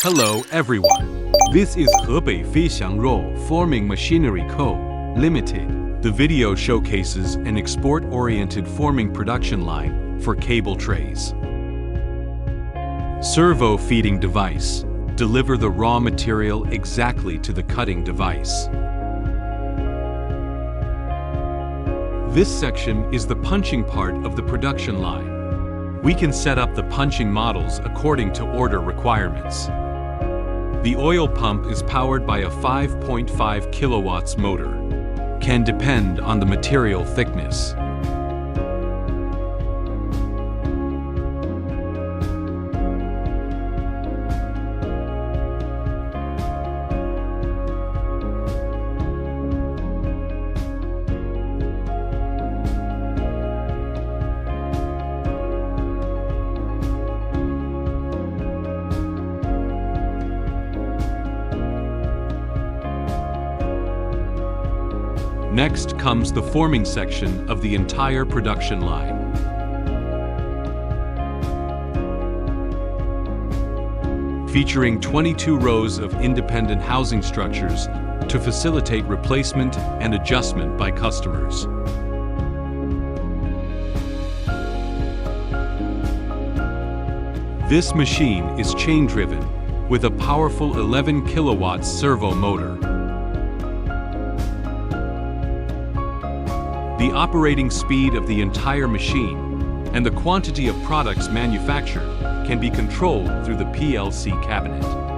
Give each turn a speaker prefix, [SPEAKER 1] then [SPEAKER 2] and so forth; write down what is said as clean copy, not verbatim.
[SPEAKER 1] Hello everyone. This is Hebei Feixiangrou Forming Machinery Co., Limited. The video showcases an export-oriented forming production line for cable trays. Servo feeding device. Deliver the raw material exactly to the cutting device. This section is the punching part of the production line. We can set up the punching models according to order requirements. The oil pump is powered by a 5.5 kilowatts motor. Can depend on the material thickness. Next comes the forming section of the entire production line. Featuring 22 rows of independent housing structures to facilitate replacement and adjustment by customers. This machine is chain-driven with a powerful 11 kilowatts servo motor. The operating speed of the entire machine and the quantity of products manufactured can be controlled through the PLC cabinet.